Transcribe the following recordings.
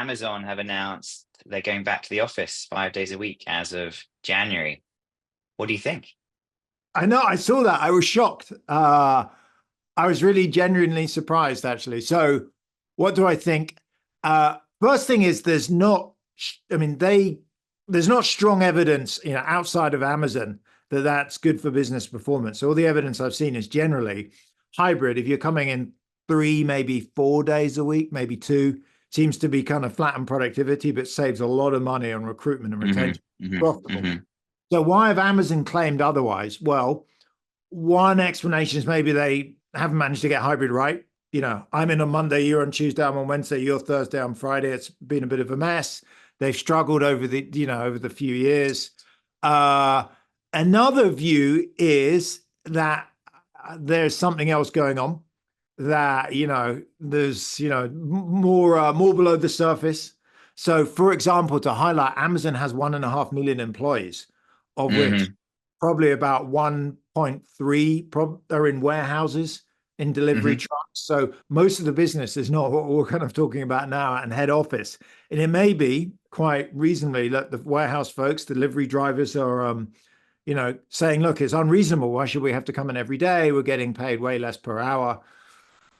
Amazon have announced they're going back to the office 5 days a week as of January. What do you think? I know, I saw that. I was shocked. I was really genuinely surprised, actually. So, what do I think? First thing is, I mean, there's not strong evidence, outside of Amazon that that's good for business performance. All the evidence I've seen is generally hybrid. If you're coming in 3, maybe 4 days a week, maybe 2, seems to be kind of flatten productivity, but saves a lot of money on recruitment and Hmm. retention. Hmm. Profitable. Hmm. So why have Amazon claimed otherwise? Well, one explanation is maybe they haven't managed to get hybrid right. I'm in on Monday, you're on Tuesday, I'm on Wednesday, you're Thursday, I'm Friday. It's been a bit of a mess. They've struggled over the few years. Uh, Another view is that there's something else going on, that there's more below the surface. So, for example, to highlight, Amazon has 1.5 million employees, of which Hmm. probably about 1.3 are in warehouses, in delivery Hmm. trucks. So most of the business is not what we're kind of talking about now and head office. And it may be quite reasonably that the warehouse folks, delivery drivers are, saying, look, it's unreasonable. Why should we have to come in every day? We're getting paid way less per hour.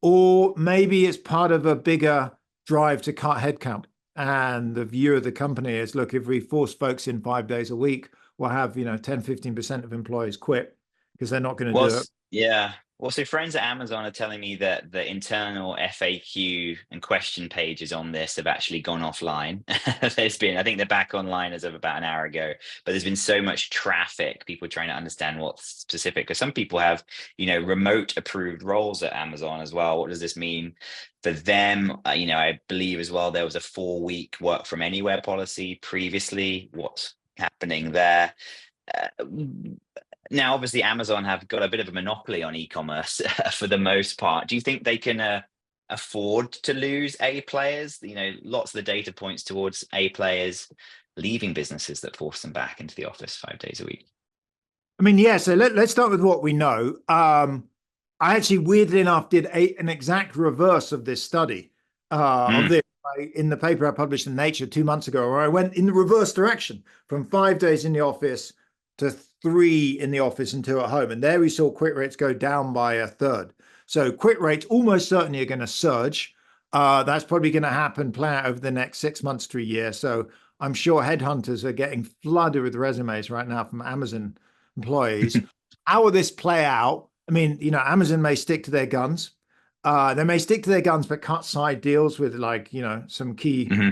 Or maybe it's part of a bigger drive to cut headcount. And the view of the company is, look, if we force folks in 5 days a week, we'll have, 10, 15% of employees quit because they're not going to do it. Yeah. Well, so friends at Amazon are telling me that the internal FAQ and question pages on this have actually gone offline. I think they're back online as of about an hour ago, but there's been so much traffic, people trying to understand what's specific. Because some people have, remote approved roles at Amazon as well. What does this mean for them? I believe as well there was a 4-week work from anywhere policy previously. What's happening there? Uh, Now, obviously, Amazon have got a bit of a monopoly on e-commerce for the most part. Do you think they can afford to lose A players? Lots of the data points towards A players leaving businesses that force them back into the office 5 days a week. I mean, yeah, so let's start with what we know. I actually, weirdly enough, did an exact reverse of this study, of Mm. this in the paper I published in Nature 2 months ago, where I went in the reverse direction from 5 days in the office to 3 in the office and 2 at home. And there we saw quit rates go down by a third. So quit rates almost certainly are going to surge. That's probably going to happen, play out over the next 6 months to a year. So I'm sure headhunters are getting flooded with resumes right now from Amazon employees. How will this play out? I mean, Amazon may stick to their guns. They may stick to their guns, but cut side deals with, like, some key Hmm.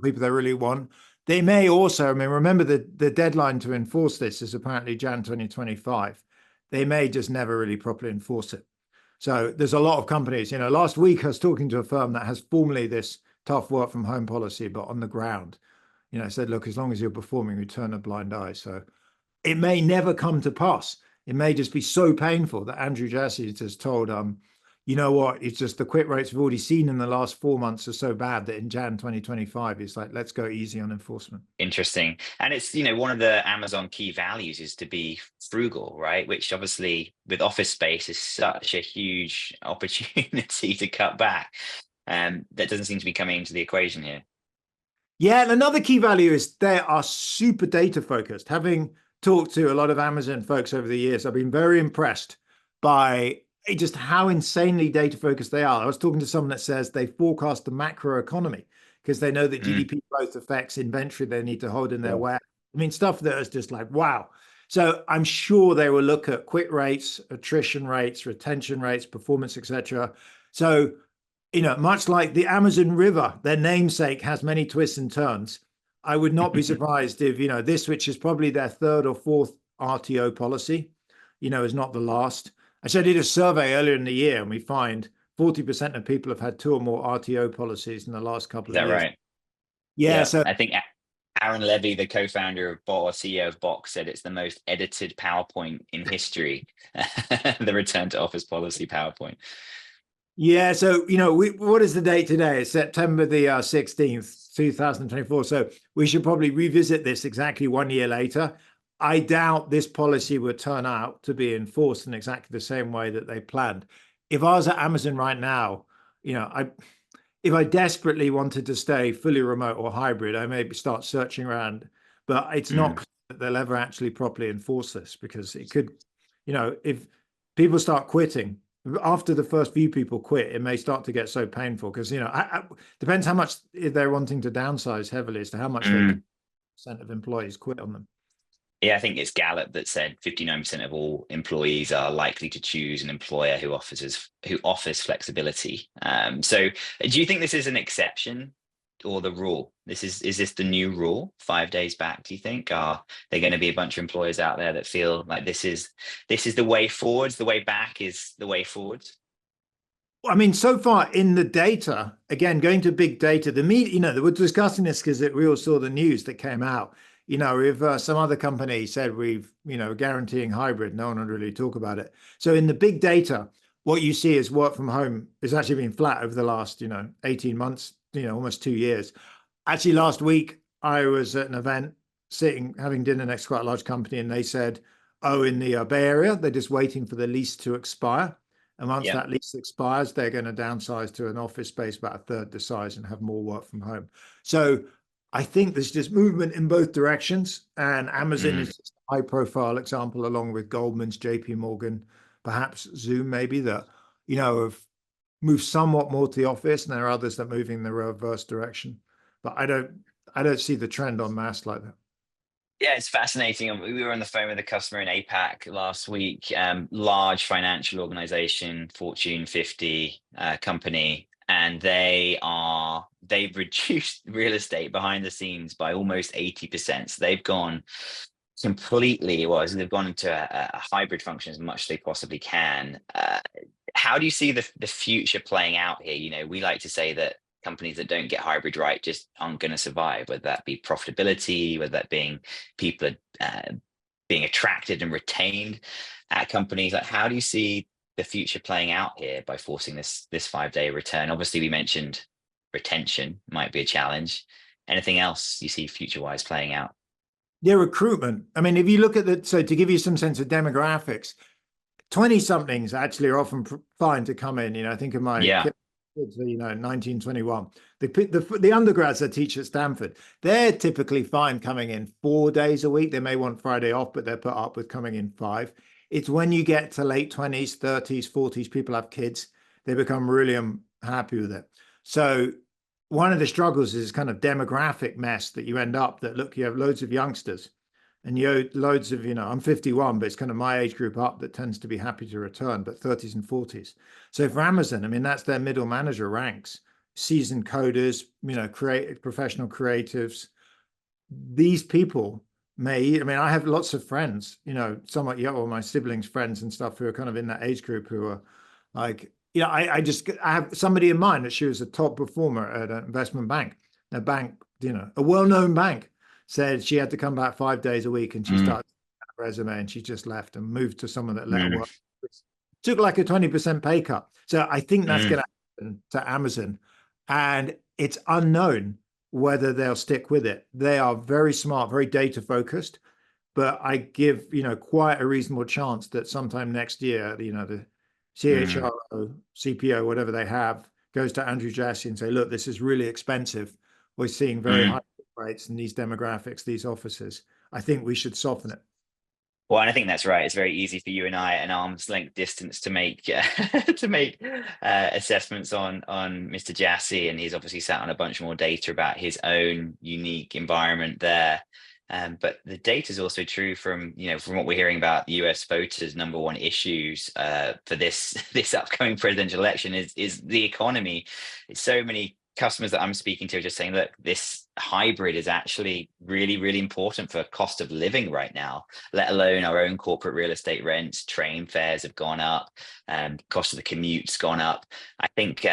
people they really want. They may also, I mean, remember the deadline to enforce this is apparently Jan 2025. They may just never really properly enforce it. So there's a lot of companies, last week I was talking to a firm that has formally this tough work from home policy, but on the ground, said, look, as long as you're performing, we turn a blind eye. So it may never come to pass. It may just be so painful that Andrew Jassy just told, you know what, it's just the quit rates we've already seen in the last 4 months are so bad that in Jan 2025, it's like, let's go easy on enforcement. Interesting. And it's, one of the Amazon key values is to be frugal, right? Which obviously with office space is such a huge opportunity to cut back. That doesn't seem to be coming into the equation here. Yeah, and another key value is they are super data focused. Having talked to a lot of Amazon folks over the years, I've been very impressed by just how insanely data focused they are. I was talking to someone that says they forecast the macro economy because they know that Mm. GDP growth affects inventory they need to hold in their Yeah. warehouse. I mean, stuff that is just like, wow. So I'm sure they will look at quit rates, attrition rates, retention rates, performance, etc. So much like the Amazon River, their namesake has many twists and turns. I would not be surprised if, this, which is probably their third or fourth RTO policy, is not the last. Actually, I did a survey earlier in the year and we find 40% of people have had 2 or more RTO policies in the last couple Is of that years. right? Yeah. Yeah. So I think Aaron Levy, the co-founder of Bot or CEO of Box, said it's the most edited PowerPoint in history. The return to office policy PowerPoint. yeah, so what is the date today? It's September the 16th, 2024. So we should probably revisit this exactly 1 year later. I doubt this policy would turn out to be enforced in exactly the same way that they planned. If I was at Amazon right now, I if I desperately wanted to stay fully remote or hybrid, I maybe start searching around. But it's not Mm. clear that they'll ever actually properly enforce this, because it could, if people start quitting after the first few people quit, it may start to get so painful because, depends how much they're wanting to downsize heavily as to how much they Mm. percent of employees quit on them. Yeah, I think it's Gallup that said 59% of all employees are likely to choose an employer who offers flexibility. So, do you think this is an exception or the rule? Is this the new rule? 5 days back? Do you think are there going to be a bunch of employers out there that feel like this is the way forwards? The way back is the way forwards. I mean, so far in the data, again, going to big data, the media, we're discussing this because we all saw the news that came out. If some other company said we've, guaranteeing hybrid, no one would really talk about it. So in the big data, what you see is work from home has actually been flat over the last, 18 months, almost 2 years. Actually, last week, I was at an event having dinner next to quite a large company, and they said, oh, in the Bay Area, they're just waiting for the lease to expire. And once Yeah. that lease expires, they're going to downsize to an office space about a third the size and have more work from home. So I think there's just movement in both directions. And Amazon Mm. is just a high profile example, along with Goldman's, JP Morgan, perhaps Zoom, maybe, that, have moved somewhat more to the office. And there are others that are moving in the reverse direction. But I don't see the trend on mass like that. Yeah, it's fascinating. We were on the phone with a customer in APAC last week, large financial organization, Fortune 50 company, and they've reduced real estate behind the scenes by almost 80%. So they've gone completely, well, they've gone into a hybrid function as much as they possibly can. How do you see the future playing out here? We like to say that companies that don't get hybrid right just aren't going to survive, whether that be profitability, whether that being people being attracted and retained at companies. Like, how do you see the future playing out here by forcing this 5 day return? Obviously, we mentioned retention might be a challenge. Anything else you see future wise playing out? Yeah, recruitment. I mean, if you look at so to give you some sense of demographics, 20 somethings actually are often fine to come in. I think of my Yeah. kids, 1921. The undergrads that teach at Stanford, they're typically fine coming in 4 days a week. They may want Friday off, but they're put up with coming in 5. It's when you get to late 20s, 30s, 40s, people have kids, they become really unhappy with it. So one of the struggles is kind of demographic mess that you end up that, look, you have loads of youngsters and loads of, I'm 51, but it's kind of my age group up that tends to be happy to return, but 30s and 40s. So for Amazon, I mean, that's their middle manager ranks, seasoned coders, professional creatives. These people I mean, I have lots of friends, somewhat young, or my siblings' friends and stuff, who are kind of in that age group, who are like, I have somebody in mind that she was a top performer at an investment bank, a bank, a well-known bank, said she had to come back 5 days a week, and she Mm. started a resume, and she just left and moved to someone that let her Mm. work. Took like a 20% pay cut. So I think that's Mm. going to happen to Amazon, and it's unknown whether they'll stick with it. They are very smart, very data focused, but I give, quite a reasonable chance that sometime next year, the Mm. CHRO, CPO, whatever they have, goes to Andrew Jassy and say, look, this is really expensive. We're seeing very high Mm. rates in these demographics, these offices. I think we should soften it. Well, and I think that's right. It's very easy for you and I at an arm's length distance to make to make assessments on Mr. Jassy, and he's obviously sat on a bunch more data about his own unique environment there. But the data is also true from what we're hearing about the US voters' number one issues for this this upcoming presidential election is the economy. It's so many customers that I'm speaking to are just saying, look, this hybrid is actually really, really important for cost of living right now, let alone our own corporate real estate rents. Train fares have gone up, cost of the commute's gone up. I think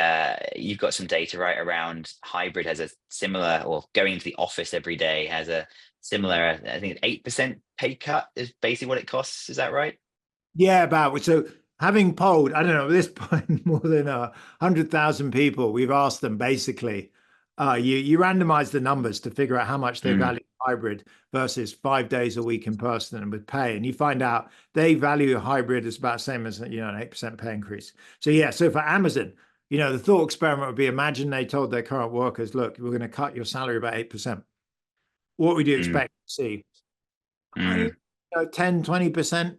you've got some data right around hybrid has a similar, or going into the office every day has a similar, I think 8% pay cut is basically what it costs. Is that right? Yeah, about so having polled, I don't know, at this point, more than 100,000 people, we've asked them basically, you randomize the numbers to figure out how much they Mm. value hybrid versus 5 days a week in person and with pay, and you find out they value hybrid as about the same as an 8% pay increase. So yeah, so for Amazon, The thought experiment would be, imagine they told their current workers, look, we're going to cut your salary about 8%. What would you Mm, expect to see? mm, 10, 20%,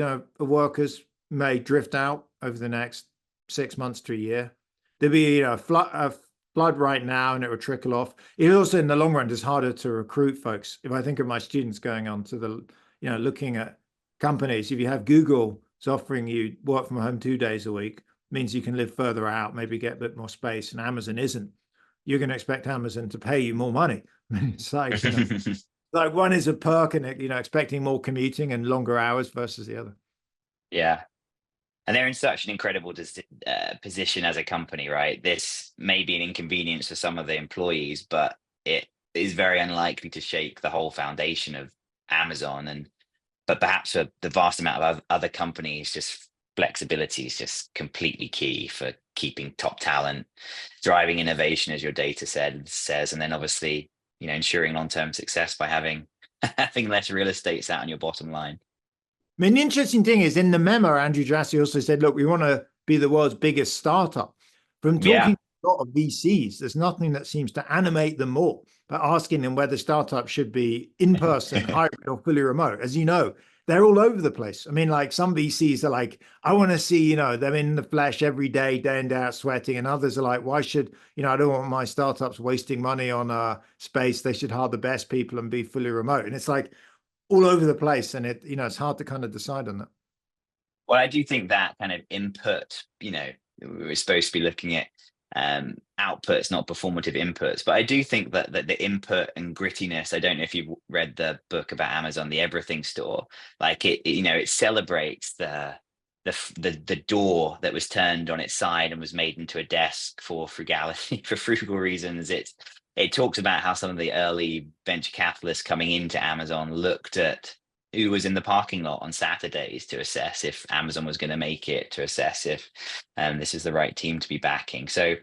of workers may drift out over the next 6 months to a year. There'd be, a flood right now and it would trickle off. It also, in the long run, is harder to recruit folks. If I think of my students going on to looking at companies, if you have Google is offering you work from home 2 days a week, means you can live further out, maybe get a bit more space, and Amazon isn't. You're going to expect Amazon to pay you more money. It's like one is a perk and expecting more commuting and longer hours versus the other. yeah. And they're in such an incredible position as a company, right? This may be an inconvenience for some of the employees, but it is very unlikely to shake the whole foundation of Amazon. And but perhaps for the vast amount of other companies, just flexibility is just completely key for keeping top talent, driving innovation, as your data says, and then obviously, ensuring long-term success by having having less real estate sat on your bottom line. I mean, the interesting thing is in the memo, Andrew Jassy also said, look, we want to be the world's biggest startup. From Yeah. talking to a lot of VCs, there's nothing that seems to animate them more, but asking them whether startups should be in person, hybrid, or fully remote. As you know, they're all over the place. I mean, like some VCs are like, I want to see, them in the flesh every day, day in, day out, sweating. And others are like, why should, I don't want my startups wasting money on space. They should hire the best people and be fully remote. And it's like, all over the place, and it's hard to kind of decide on that. Well, I do think that kind of input, we're supposed to be looking at outputs, not performative inputs. But I do think that the input and grittiness, I don't know if you've read the book about Amazon, The Everything Store, like it celebrates the door that was turned on its side and was made into a desk for frugality, for frugal reasons. It talks about how some of the early venture capitalists coming into Amazon looked at who was in the parking lot on Saturdays to assess if Amazon was going to make it, to assess if this is the right team to be backing. So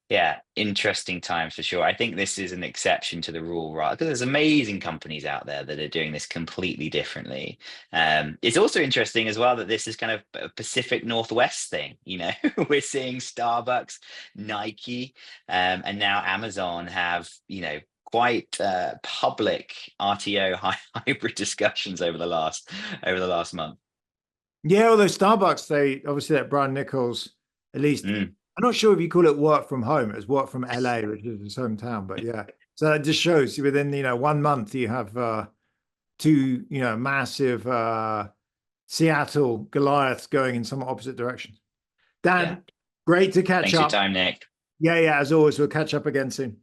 yeah, interesting times for sure. I think this is an exception to the rule, right? Because there's amazing companies out there that are doing this completely differently. It's also interesting as well that this is kind of a Pacific Northwest thing. We're seeing Starbucks, Nike, and now Amazon have, quite public RTO hybrid discussions over the last month. Yeah, although Starbucks, they obviously that Brian Nichols, at least I'm not sure if you call it work from home. It was work from LA, which is his hometown. But yeah, so that just shows within 1 month you have two massive Seattle Goliaths going in somewhat opposite directions. Dan, Yeah. great to catch Thanks for your up. time, Nick. Yeah, as always, we'll catch up again soon.